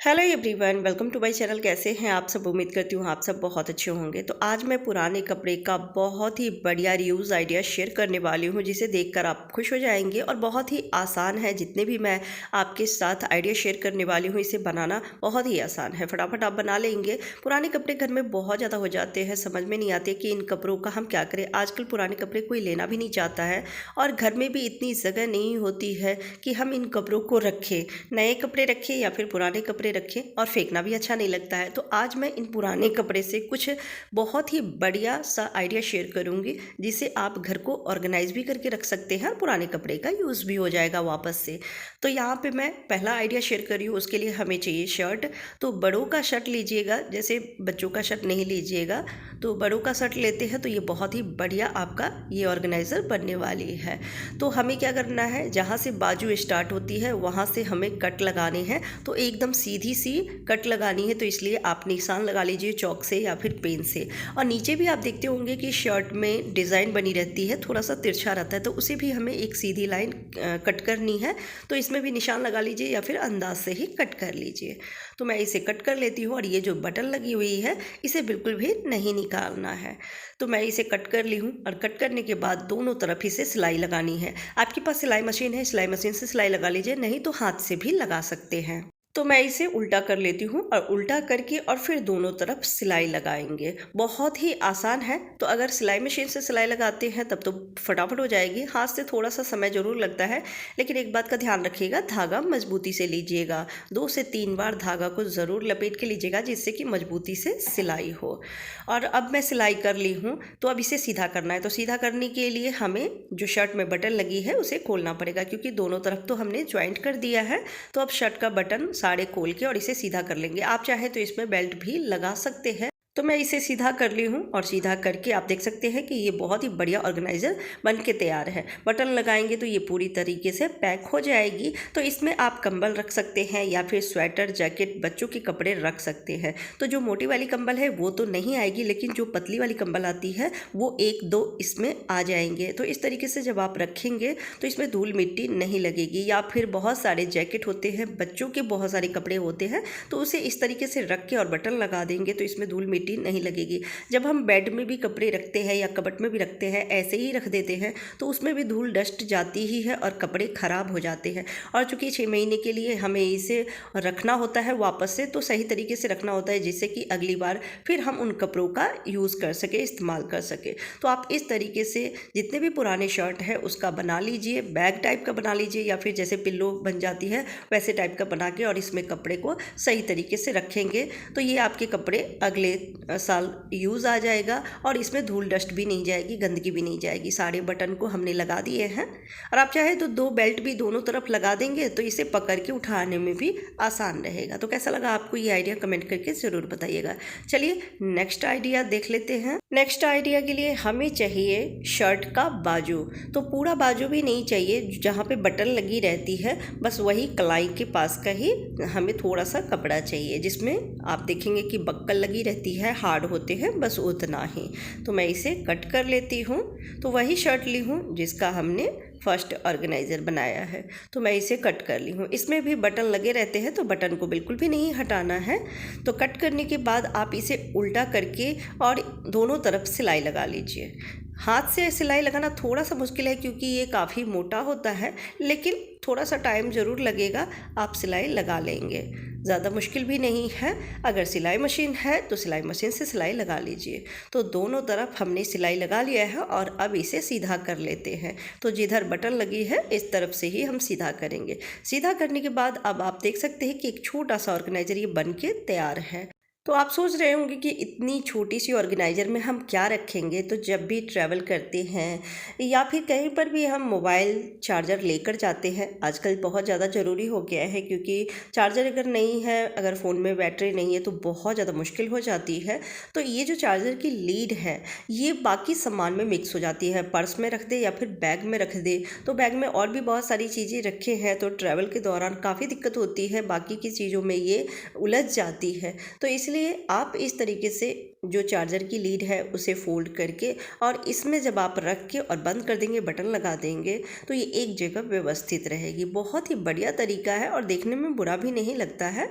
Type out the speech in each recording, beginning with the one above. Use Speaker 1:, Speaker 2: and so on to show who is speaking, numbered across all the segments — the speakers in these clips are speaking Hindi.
Speaker 1: Hello everyone, welcome to my channel. कैसे हैं आप सब? उम्मीद करती हूँ आप सब बहुत अच्छे होंगे। तो आज मैं पुराने कपड़े का बहुत ही बढ़िया रीयूज़ आइडिया शेयर करने वाली हूँ, जिसे देखकर आप खुश हो जाएंगे। और बहुत ही आसान है, जितने भी मैं आपके साथ आइडिया शेयर करने वाली हूँ इसे बनाना बहुत ही आसान है, फटाफट आप बना लेंगे। पुराने कपड़े घर में बहुत ज़्यादा हो जाते हैं, समझ में नहीं आते कि इन कपड़ों का हम क्या करें। आजकल पुराने कपड़े कोई लेना भी नहीं चाहता है और घर में भी इतनी जगह नहीं होती है कि हम इन कपड़ों को रखें, नए कपड़े रखें या फिर पुराने कपड़े रखें, और फेंकना भी अच्छा नहीं लगता है। तो आज मैं इन पुराने कपड़े से कुछ बहुत ही बढ़िया सा आइडिया शेयर करूंगी, जिसे आप घर को ऑर्गेनाइज भी करके रख सकते हैं और पुराने कपड़े का यूज़ भी हो जाएगा वापस से। तो यहाँ पे मैं पहला आइडिया शेयर कर रही हूँ। उसके लिए हमें चाहिए शर्ट। तो बड़ों का शर्ट लीजिएगा, जैसे बच्चों का शर्ट नहीं लीजिएगा। तो बड़ों का शर्ट लेते हैं तो ये बहुत ही बढ़िया आपका ये ऑर्गेनाइज़र बनने वाली है। तो हमें क्या करना है, जहाँ से बाजू स्टार्ट होती है वहाँ से हमें कट लगाने हैं। तो एकदम सीधी सी कट लगानी है, तो इसलिए आप निशान लगा लीजिए चौक से या फिर पेन से। और नीचे भी आप देखते होंगे कि शर्ट में डिज़ाइन बनी रहती है, थोड़ा सा तिरछा रहता है, तो उसे भी हमें एक सीधी लाइन कट करनी है। तो इसमें भी निशान लगा लीजिए या फिर अंदाज से ही कट कर लीजिए। तो मैं इसे कट कर लेती हूँ। और ये जो बटन लगी हुई है इसे बिल्कुल भी नहीं निकालना है। तो मैं इसे कट कर ली हूँ और कट करने के बाद दोनों तरफ इसे सिलाई लगानी है। आपके पास सिलाई मशीन है, सिलाई मशीन से सिलाई लगा लीजिए, नहीं तो हाथ से भी लगा सकते हैं। तो मैं इसे उल्टा कर लेती हूँ और उल्टा करके और फिर दोनों तरफ सिलाई लगाएंगे। बहुत ही आसान है। तो अगर सिलाई मशीन से सिलाई लगाते हैं तब तो फटाफट हो जाएगी, हाथ से थोड़ा सा समय ज़रूर लगता है। लेकिन एक बात का ध्यान रखिएगा, धागा मजबूती से लीजिएगा। 2 से 3 बार धागा को ज़रूर लपेट के लीजिएगा, जिससे कि मजबूती से सिलाई हो। और अब मैं सिलाई कर ली हूँ, तो अब इसे सीधा करना है। तो सीधा करने के लिए हमें जो शर्ट में बटन लगी है उसे खोलना पड़ेगा, क्योंकि दोनों तरफ तो हमने ज्वाइंट कर दिया है। तो अब शर्ट का बटन साड़े खोल के और इसे सीधा कर लेंगे। आप चाहे तो इसमें बेल्ट भी लगा सकते हैं। तो मैं इसे सीधा कर ली हूँ और सीधा करके आप देख सकते हैं कि ये बहुत ही बढ़िया ऑर्गेनाइज़र बन के तैयार है। बटन लगाएंगे तो ये पूरी तरीके से पैक हो जाएगी। तो इसमें आप कंबल रख सकते हैं या फिर स्वेटर, जैकेट, बच्चों के कपड़े रख सकते हैं। तो जो मोटी वाली कंबल है वो तो नहीं आएगी, लेकिन जो पतली वाली कंबल आती है वो 1-2 इसमें आ जाएंगे। तो इस तरीके से जब आप रखेंगे तो इसमें धूल मिट्टी नहीं लगेगी। या फिर बहुत सारे जैकेट होते हैं, बच्चों के बहुत सारे कपड़े होते हैं, तो उसे इस तरीके से रख के और बटन लगा देंगे तो इसमें धूल मिट्टी नहीं लगेगी। जब हम बेड में भी कपड़े रखते हैं या कबर्ड में भी रखते हैं, ऐसे ही रख देते हैं, तो उसमें भी धूल डस्ट जाती ही है और कपड़े ख़राब हो जाते हैं। और चूँकि 6 महीने के लिए हमें इसे रखना होता है वापस से, तो सही तरीके से रखना होता है, जिससे कि अगली बार फिर हम उन कपड़ों का यूज़ कर सके, इस्तेमाल कर सके। तो आप इस तरीके से जितने भी पुराने शर्ट है उसका बना लीजिए, बैग टाइप का बना लीजिए, या फिर जैसे पिल्लो बन जाती है वैसे टाइप का बना के, और इसमें कपड़े को सही तरीके से रखेंगे तो ये आपके कपड़े अगले साल यूज़ आ जाएगा। और इसमें धूल डस्ट भी नहीं जाएगी, गंदगी भी नहीं जाएगी। सारे बटन को हमने लगा दिए हैं। और आप चाहे तो 2 बेल्ट भी दोनों तरफ लगा देंगे, तो इसे पकड़ के उठाने में भी आसान रहेगा। तो कैसा लगा आपको ये आइडिया, कमेंट करके ज़रूर बताइएगा। चलिए नेक्स्ट आइडिया देख लेते हैं। नेक्स्ट आइडिया के लिए हमें चाहिए शर्ट का बाजू। तो पूरा बाजू भी नहीं चाहिए, जहाँ पे बटन लगी रहती है बस वही कलाई के पास का ही हमें थोड़ा सा कपड़ा चाहिए, जिसमें आप देखेंगे कि बक्कल लगी रहती है, हार्ड होते हैं, बस उतना ही। तो मैं इसे कट कर लेती हूँ। तो वही शर्ट ली हूँ जिसका हमने फर्स्ट ऑर्गेनाइज़र बनाया है, तो मैं इसे कट कर ली हूँ। इसमें भी बटन लगे रहते हैं, तो बटन को बिल्कुल भी नहीं हटाना है। तो कट करने के बाद आप इसे उल्टा करके और दोनों तरफ सिलाई लगा लीजिए। हाथ से सिलाई लगाना थोड़ा सा मुश्किल है, क्योंकि ये काफ़ी मोटा होता है, लेकिन थोड़ा सा टाइम ज़रूर लगेगा, आप सिलाई लगा लेंगे, ज़्यादा मुश्किल भी नहीं है। अगर सिलाई मशीन है तो सिलाई मशीन से सिलाई लगा लीजिए। तो दोनों तरफ हमने सिलाई लगा लिया है और अब इसे सीधा कर लेते हैं। तो जिधर बटन लगी है इस तरफ से ही हम सीधा करेंगे। सीधा करने के बाद अब आप देख सकते हैं कि एक छोटा सा ऑर्गेनाइज़र ये बन के तैयार है। तो आप सोच रहे होंगे कि इतनी छोटी सी ऑर्गेनाइज़र में हम क्या रखेंगे। तो जब भी ट्रैवल करते हैं या फिर कहीं पर भी हम मोबाइल चार्जर लेकर जाते हैं, आजकल बहुत ज़्यादा ज़रूरी हो गया है, क्योंकि चार्जर अगर नहीं है, अगर फ़ोन में बैटरी नहीं है तो बहुत ज़्यादा मुश्किल हो जाती है। तो ये जो चार्जर की लीड है ये बाकी सामान में मिक्स हो जाती है। पर्स में रख दे या फिर बैग में रख दे, तो बैग में और भी बहुत सारी चीज़ें रखे हैं, तो ट्रैवल के दौरान काफ़ी दिक्कत होती है, बाकी की चीज़ों में ये उलझ जाती है। तो इसलिए आप इस तरीके से जो चार्जर की लीड है उसे फोल्ड करके और इसमें जब आप रख के और बंद कर देंगे, बटन लगा देंगे, तो ये एक जगह व्यवस्थित रहेगी। बहुत ही बढ़िया तरीका है और देखने में बुरा भी नहीं लगता है।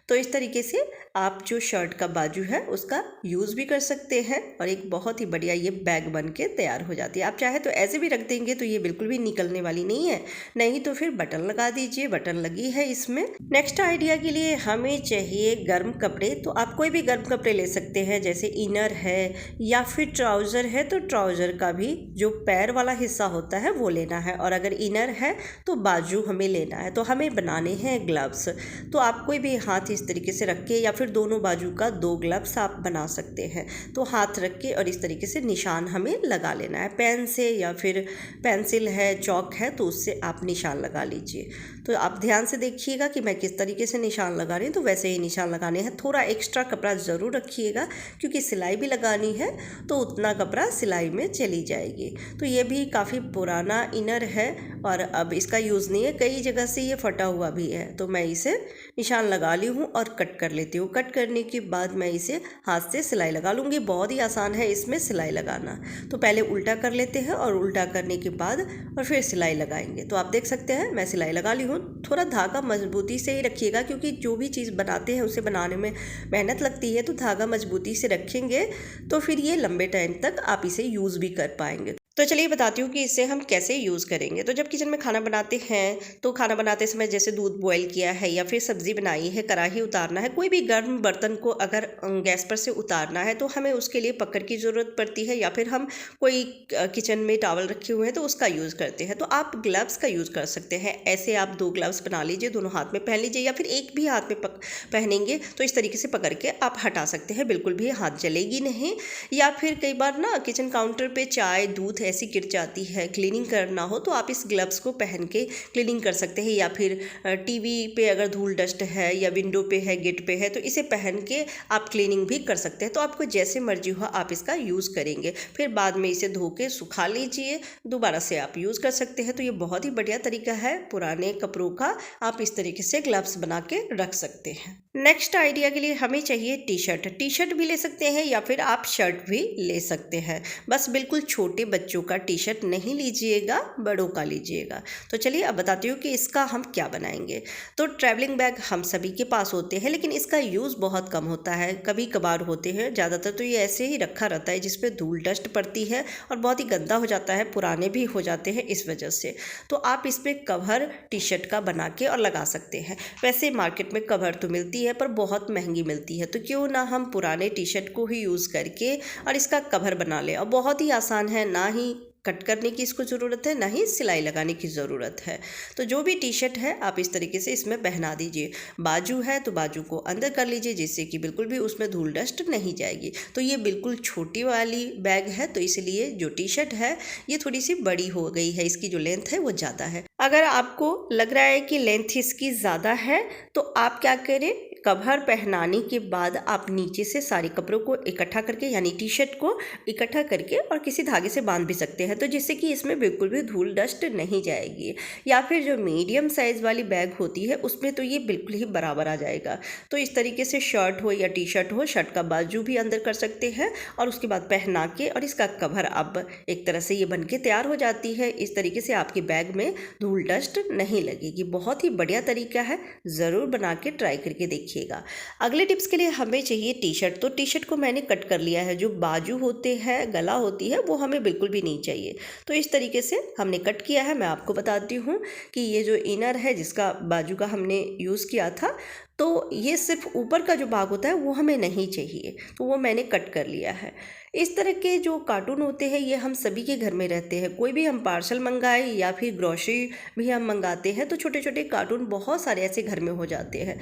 Speaker 1: तो इस तरीके से आप जो शर्ट का बाजू है उसका यूज़ भी कर सकते हैं और एक बहुत ही बढ़िया ये बैग बन के तैयार हो जाती है। आप चाहे तो ऐसे भी रख देंगे तो ये बिल्कुल भी निकलने वाली नहीं है, नहीं तो फिर बटन लगा दीजिए, बटन लगी है इसमें। नेक्स्ट आइडिया के लिए हमें चाहिए गर्म कपड़े। तो आप कोई भी गर्म कपड़े ले सकते हैं, जैसे इनर है या फिर ट्राउज़र है तो ट्राउज़र का भी जो पैर वाला हिस्सा होता है वो लेना है, और अगर इनर है तो बाजू हमें लेना है। तो हमें बनाने हैं ग्लव्स। तो आप कोई भी हाथ इस तरीके से रख के या फिर दोनों बाजू का 2 ग्लव्स आप बना सकते हैं। तो हाथ रख के और इस तरीके से निशान हमें लगा लेना है, पेन से या फिर पेंसिल है, चौक है तो उससे आप निशान लगा लीजिए। तो आप ध्यान से देखिएगा कि मैं किस तरीके से निशान लगा रही हूँ, तो वैसे ही निशान लगाने हैं। थोड़ा एक्स्ट्रा कपड़ा ज़रूर रखिएगा क्योंकि सिलाई भी लगानी है तो उतना कपड़ा सिलाई में चली जाएगी। तो ये भी काफ़ी पुराना इनर है और अब इसका यूज़ नहीं है, कई जगह से ये फटा हुआ भी है। तो मैं इसे निशान लगा ली हूँ और कट कर लेती हूँ। कट करने के बाद मैं इसे हाथ से सिलाई लगा लूँगी। बहुत ही आसान है इसमें सिलाई लगाना। तो पहले उल्टा कर लेते हैं और उल्टा करने के बाद और फिर सिलाई लगाएंगे। तो आप देख सकते हैं मैं सिलाई लगा ली हूँ। थोड़ा धागा मजबूती से ही रखिएगा क्योंकि जो भी चीज़ बनाते हैं उसे बनाने में मेहनत लगती है, तो धागा मजबूती से रखेंगे तो फिर ये लंबे टाइम तक आप इसे यूज़ भी कर पाएंगे। तो चलिए बताती हूँ कि इसे हम कैसे यूज़ करेंगे। तो जब किचन में खाना बनाते हैं तो खाना बनाते समय जैसे दूध बॉयल किया है या फिर सब्ज़ी बनाई है, कढ़ाई उतारना है, कोई भी गर्म बर्तन को अगर गैस पर से उतारना है तो हमें उसके लिए पकड़ की ज़रूरत पड़ती है, या फिर हम कोई किचन में टॉवल रखे हुए हैं तो उसका यूज़ करते हैं। तो आप ग्लव्स का यूज़ कर सकते हैं। ऐसे आप 2 ग्लव्स बना लीजिए, दोनों हाथ में पहन लीजिए, या फिर एक भी हाथ में पहनेंगे तो इस तरीके से पकड़ के आप हटा सकते हैं, बिल्कुल भी हाथ जलेगी नहीं। या फिर कई बार ना किचन काउंटर पे चाय दूध ऐसी गिर जाती है, क्लीनिंग करना हो तो आप इस ग्लव्स को पहन के क्लीनिंग कर सकते हैं। या फिर टीवी पे अगर धूल डस्ट है या विंडो पे है, गेट पे है, तो इसे पहन के आप क्लीनिंग भी कर सकते हैं। तो आपको जैसे मर्जी हो आप इसका यूज़ करेंगे, फिर बाद में इसे धो के सुखा लीजिए, दोबारा से आप यूज़ कर सकते हैं। तो ये बहुत ही बढ़िया तरीका है पुराने कपड़ों का, आप इस तरीके से ग्लव्स बना के रख सकते हैं। नेक्स्ट आइडिया के लिए हमें चाहिए टी शर्ट। टी शर्ट भी ले सकते हैं या फिर आप शर्ट भी ले सकते हैं, बस बिल्कुल छोटे बच्चों का टी शर्ट नहीं लीजिएगा, बड़ों का लीजिएगा। तो चलिए अब बताती हूँ कि इसका हम क्या बनाएंगे। तो ट्रैवलिंग बैग हम सभी के पास होते हैं, लेकिन इसका यूज़ बहुत कम होता है, कभी कभार होते हैं। ज़्यादातर तो ये ऐसे ही रखा रहता है जिस पे धूल डस्ट पड़ती है और बहुत ही गंदा हो जाता है, पुराने भी हो जाते हैं इस वजह से। तो आप इस पर कवर टी शर्ट का बना के और लगा सकते हैं। वैसे मार्केट में कवर तो मिलती है पर बहुत महंगी मिलती है, तो क्यों ना हम पुराने टी शर्ट को ही यूज़ करके और इसका कवर बना लें। और बहुत ही आसान है, ना ही कट करने की इसको ज़रूरत है, ना ही सिलाई लगाने की ज़रूरत है। तो जो भी टी शर्ट है आप इस तरीके से इसमें पहना दीजिए। बाजू है तो बाजू को अंदर कर लीजिए जिससे कि बिल्कुल भी उसमें धूल डस्ट नहीं जाएगी। तो ये बिल्कुल छोटी वाली बैग है तो इसलिए जो टी शर्ट है ये थोड़ी सी बड़ी हो गई है, इसकी जो लेंथ है वो ज़्यादा है। अगर आपको लग रहा है कि लेंथ इसकी ज़्यादा है तो आप क्या करें, कवर पहनाने के बाद आप नीचे से सारे कपड़ों को इकट्ठा करके यानी टी शर्ट को इकट्ठा करके और किसी धागे से बांध भी सकते हैं, तो जिससे कि इसमें बिल्कुल भी धूल डस्ट नहीं जाएगी। या फिर जो मीडियम साइज़ वाली बैग होती है उसमें तो ये बिल्कुल ही बराबर आ जाएगा। तो इस तरीके से शर्ट हो या टी शर्ट हो, शर्ट का बाजू भी अंदर कर सकते हैं और उसके बाद पहना के और इसका कवर अब एक तरह से ये बन के तैयार हो जाती है। इस तरीके से आपकी बैग में धूल डस्ट नहीं लगेगी। बहुत ही बढ़िया तरीका है, ज़रूर बना के ट्राई करके देखिए। अगले टिप्स के लिए हमें चाहिए टी शर्ट। तो टी शर्ट को मैंने कट कर लिया है, जो बाजू होते हैं, गला होती है, वो हमें बिल्कुल भी नहीं चाहिए। तो इस तरीके से हमने कट किया है। मैं आपको बताती हूँ कि ये जो इनर है जिसका बाजू का हमने यूज़ किया था, तो ये सिर्फ ऊपर का जो भाग होता है वो हमें नहीं चाहिए, तो वो मैंने कट कर लिया है। इस तरह के जो कार्टून होते हैं ये हम सभी के घर में रहते हैं। कोई भी हम पार्सल मंगाए या फिर ग्रोसरी भी हम मंगाते हैं तो छोटे छोटे कार्टून बहुत सारे ऐसे घर में हो जाते हैं।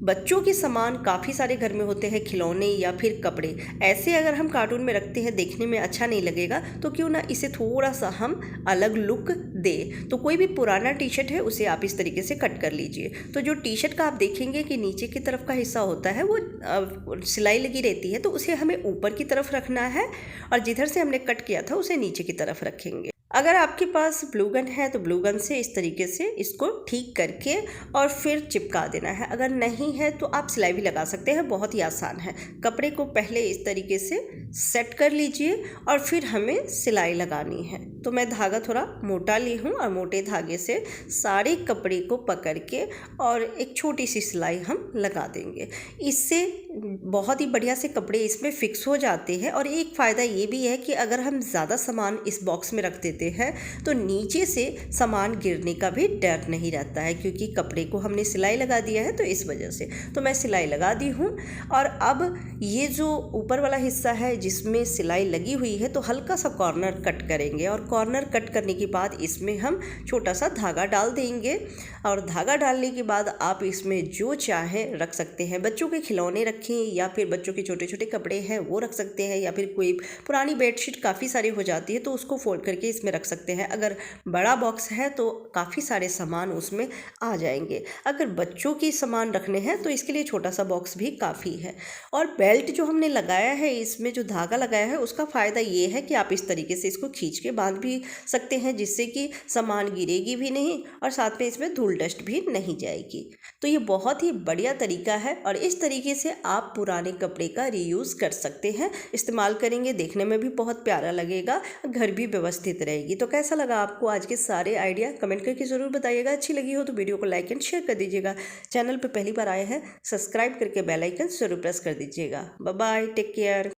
Speaker 1: बच्चों के सामान काफ़ी सारे घर में होते हैं, खिलौने या फिर कपड़े। ऐसे अगर हम कार्टून में रखते हैं देखने में अच्छा नहीं लगेगा, तो क्यों ना इसे थोड़ा सा हम अलग लुक दे। तो कोई भी पुराना टी शर्ट है उसे आप इस तरीके से कट कर लीजिए। तो जो टी शर्ट का आप देखेंगे कि नीचे की तरफ का हिस्सा होता है वो सिलाई लगी रहती है, तो उसे हमें ऊपर की तरफ रखना है और जिधर से हमने कट किया था उसे नीचे की तरफ रखेंगे। अगर आपके पास ग्लू गन है तो ग्लू गन से इस तरीके से इसको ठीक करके और फिर चिपका देना है। अगर नहीं है तो आप सिलाई भी लगा सकते हैं, बहुत ही आसान है। कपड़े को पहले इस तरीके से सेट कर लीजिए और फिर हमें सिलाई लगानी है। तो मैं धागा थोड़ा मोटा ली हूँ और मोटे धागे से सारे कपड़े को पकड़ के और एक छोटी सी सिलाई हम लगा देंगे। इससे बहुत ही बढ़िया से कपड़े इसमें फिक्स हो जाते हैं। और एक फ़ायदा ये भी है कि अगर हम ज़्यादा सामान इस बॉक्स में रख देते हैं तो नीचे से सामान गिरने का भी डर नहीं रहता है, क्योंकि कपड़े को हमने सिलाई लगा दिया है। तो इस वजह से तो मैं सिलाई लगा दी हूँ। और अब ये जो ऊपर वाला हिस्सा है जिसमें सिलाई लगी हुई है, तो हल्का सा कॉर्नर कट करेंगे और कॉर्नर कट करने के बाद इसमें हम छोटा सा धागा डाल देंगे। और धागा डालने के बाद आप इसमें जो चाहें रख सकते हैं। बच्चों के खिलौने रखें या फिर बच्चों के छोटे छोटे कपड़े हैं वो रख सकते हैं, या फिर कोई पुरानी बेडशीट काफ़ी सारी हो जाती है तो उसको फोल्ड करके इसमें रख सकते हैं। अगर बड़ा बॉक्स है तो काफ़ी सारे सामान उसमें आ जाएंगे। अगर बच्चों के सामान रखने हैं तो इसके लिए छोटा सा बॉक्स भी काफ़ी है। और बेल्ट जो हमने लगाया है, इसमें जो धागा लगाया है, उसका फ़ायदा ये है कि आप इस तरीके से इसको खींच के बांध भी सकते हैं, जिससे कि सामान गिरेगी भी नहीं और साथ में इसमें धूल डस्ट भी नहीं जाएगी। तो ये बहुत ही बढ़िया तरीका है और इस तरीके से आप पुराने कपड़े का रीयूज़ कर सकते हैं। इस्तेमाल करेंगे, देखने में भी बहुत प्यारा लगेगा, घर भी व्यवस्थित रहेगी। तो कैसा लगा आपको आज के सारे आइडिया, कमेंट करके ज़रूर बताइएगा। अच्छी लगी हो तो वीडियो को लाइक एंड शेयर कर दीजिएगा। चैनल पर पहली बार आए हैं, सब्सक्राइब करके बेल आइकन ज़रूर प्रेस कर दीजिएगा। Bye bye, take care.